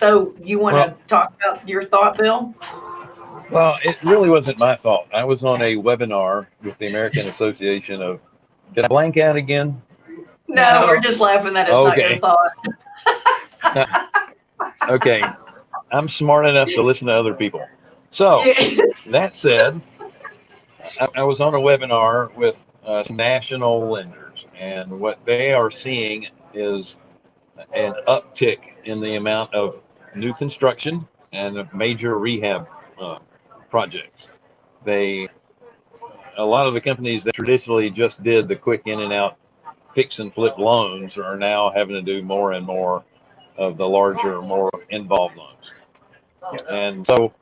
So you want Well, to talk about your thought, Bill? well, it really wasn't my fault. I was on a webinar with the American Association of. Did I blank out again? No, we're No. just laughing that it's not your Okay. thought. Okay. I'm smart enough to listen to other people. So that said, I was on a webinar with some national lenders, and what they are seeing is an uptick in the amount of new construction and of major rehab uh, projects. They, a lot of the companies that traditionally just did the quick in and out fix and flip loans are now having to do more and more of the larger, more involved loans. Yep. And so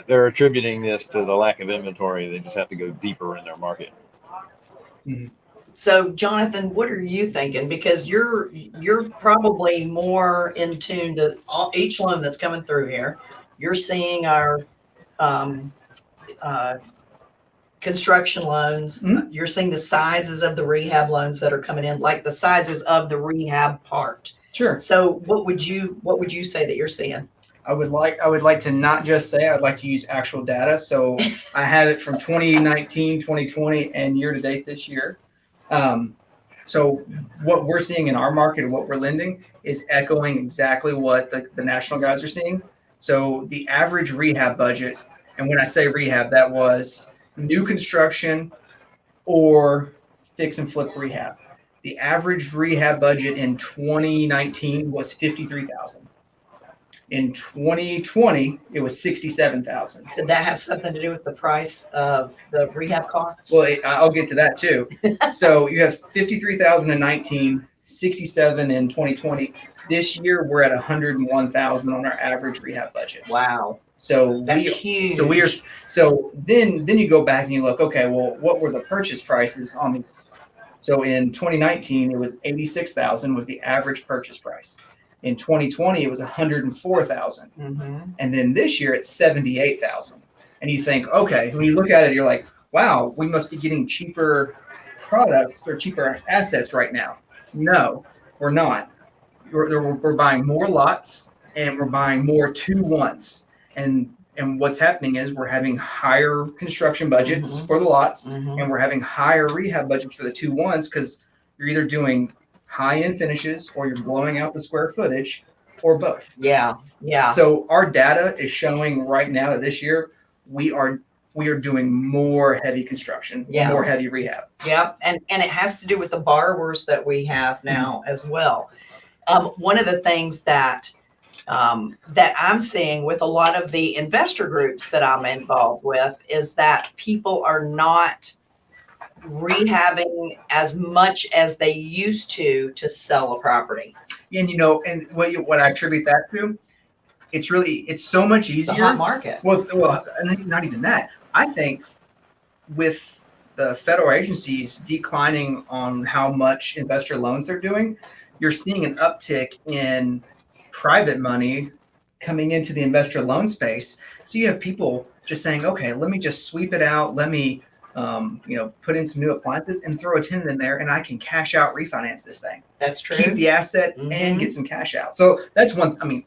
they're attributing this to the lack of inventory. They just have to go deeper in their market. Mhm. So, Jonathan, what are you thinking? Because you're probably more in tune to each loan that's coming through here. You're seeing our um, uh, construction loans. Mhm. You're seeing the sizes of the rehab loans that are coming in, like the sizes of the rehab part. Sure. So, what would you say that you're seeing? I would like to not just say, I'd like to use actual data. So I have it from 2019, 2020, and year to date this year. So what we're seeing in our market and what we're lending is echoing exactly what the national guys are seeing. So the average rehab budget, and when I say rehab, that was new construction or fix and flip rehab. The average rehab budget in 2019 was 53,000. In 2020, it was 67,000. Could that have something to do with the price of the rehab costs? Well, I'll get to that too. So you have 53,000 in 19, 67 in 2020. This year we're at 101,000 on our average rehab budget. Wow, So that's we huge. so then you go back and you look, okay, well, what were the purchase prices on these? So in 2019 it was 86,000 was the average purchase price. In 2020 it was 104,000. Mhm. And then this year it's 78,000. And you think, okay, when you look at it, you're like, wow, we must be getting cheaper products or cheaper assets right now. No, we're not. We're buying more lots and we're buying more 2-1s. And what's happening is we're having higher construction budgets Mhm. for the lots Mhm. and we're having higher rehab budgets for the 2-1s because you're either doing high end finishes or you're blowing out the square footage or both. Yeah, yeah. So our data is showing right now that this year we are doing more heavy construction, Yeah. more heavy rehab. Yep, and it has to do with the borrowers that we have now as well. One of the things that I'm seeing with a lot of the investor groups that I'm involved with is that people are not rehabbing as much as they used to sell a property. And and what I attribute that to, it's so much It's a easier. hot market. Well, and not even that. I think with the federal agencies declining on how much investor loans they're doing, you're seeing an uptick in private money coming into the investor loan space. So you have people just saying, okay, let me just sweep it out. Let me, put in some new appliances and throw a tenant in there and I can cash out, refinance this thing, That's true. keep the asset and get some cash out. So that's one. I mean,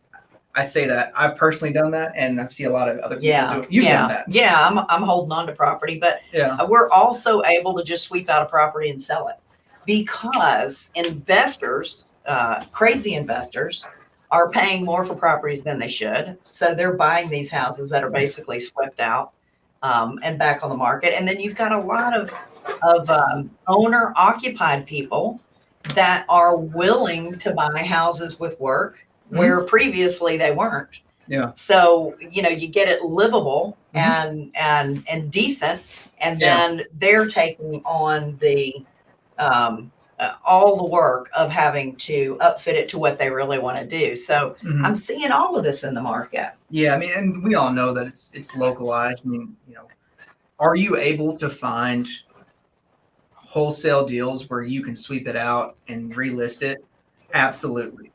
I say that I've personally done that, and I've seen a lot of other people do it. You've done that. Yeah. I'm holding on to property, but Yeah. we're also able to just sweep out a property and sell it because investors, crazy investors, are paying more for properties than they should. So they're buying these houses that are basically swept out and back on the market. And then you've got a lot of owner occupied people that are willing to buy houses with work where previously they weren't. Yeah. So, you get it livable and decent, and then they're taking on the all the work of having to upfit it to what they really want to do. So I'm seeing all of this in the market. Yeah, I mean, and we all know that it's localized. I mean, are you able to find wholesale deals where you can sweep it out and relist it? Absolutely.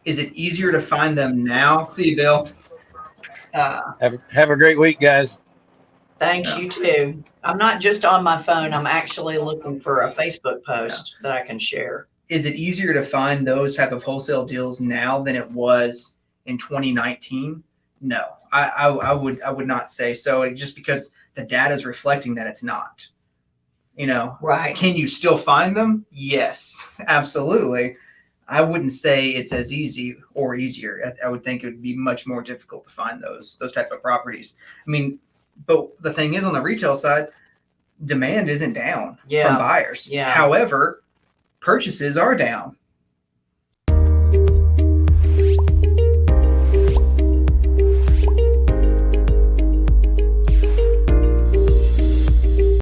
Is it easier to find them now? See, Bill. Have a great week, guys. Thanks, you too. I'm not just on my phone. I'm actually looking for a Facebook post that I can share. Is it easier to find those type of wholesale deals now than it was in 2019, no, I would not say so. Just because the data is reflecting that it's not. Right. Can you still find them? Yes, absolutely. I wouldn't say it's as easy or easier. I would think it would be much more difficult to find those type of properties. I mean, but the thing is, on the retail side, demand isn't down Yeah. from buyers. Yeah. However, purchases are down.